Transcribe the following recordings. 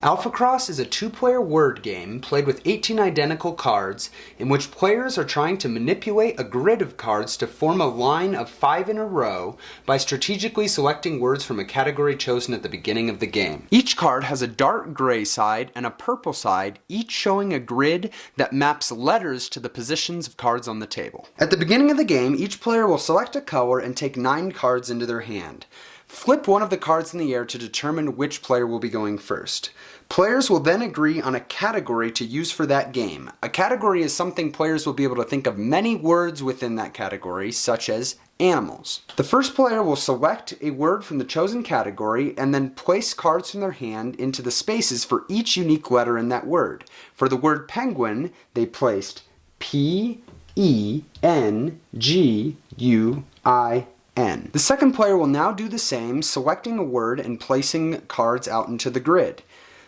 Alphacross is a two-player word game played with 18 identical cards in which players are trying to manipulate a grid of cards to form a line of 5 in a row by strategically selecting words from a category chosen at the beginning of the game. Each card has a dark gray side and a purple side, each showing a grid that maps letters to the positions of cards on the table. At the beginning of the game, each player will select a color and take 9 cards into their hand. Flip one of the cards in the air to determine which player will be going first. Players will then agree on a category to use for that game. A category is something players will be able to think of many words within that category, such as animals. The first player will select a word from the chosen category and then place cards from their hand into the spaces for each unique letter in that word. For the word penguin, they placed P-E-N-G-U-I-N. The second player will now do the same, selecting a word and placing cards out into the grid.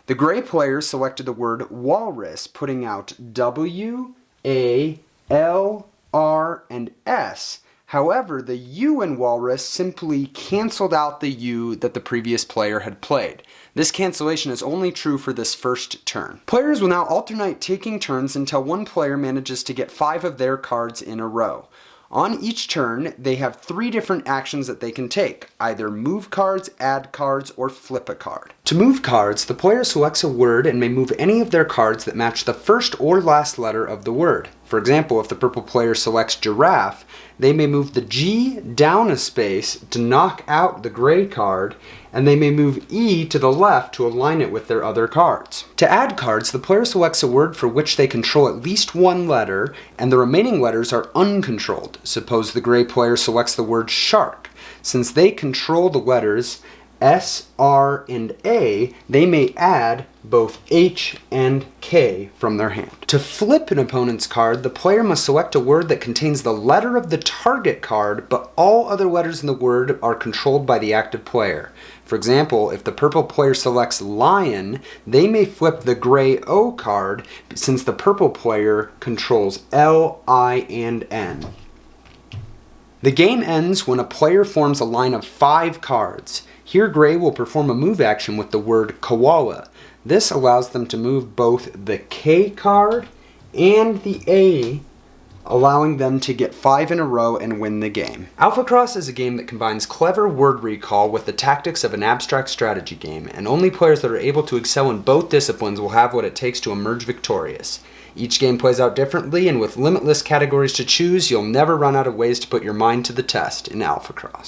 The gray player selected the word walrus, putting out W, A, L, R, and S. However, the U in walrus simply canceled out the U that the previous player had played. This cancellation is only true for this first turn. Players will now alternate taking turns until one player manages to get 5 of their cards in a row. On each turn, they have 3 different actions that they can take, either move cards, add cards, or flip a card. To move cards, the player selects a word and may move any of their cards that match the first or last letter of the word. For example, if the purple player selects giraffe, they may move the G down a space to knock out the gray card, and they may move E to the left to align it with their other cards. To add cards, the player selects a word for which they control at least one letter, and the remaining letters are uncontrolled. Suppose the gray player selects the word shark. Since they control the letters S, R, and A, they may add both H and K from their hand. To flip an opponent's card, the player must select a word that contains the letter of the target card, but all other letters in the word are controlled by the active player. For example, if the purple player selects lion, they may flip the gray O card since the purple player controls L, I, and N. The game ends when a player forms a line of 5 cards. Here, gray will perform a move action with the word koala. This allows them to move both the K card and the A, allowing them to get 5 in a row and win the game. Alphacross is a game that combines clever word recall with the tactics of an abstract strategy game, and only players that are able to excel in both disciplines will have what it takes to emerge victorious. Each game plays out differently, and with limitless categories to choose, you'll never run out of ways to put your mind to the test in Alphacross.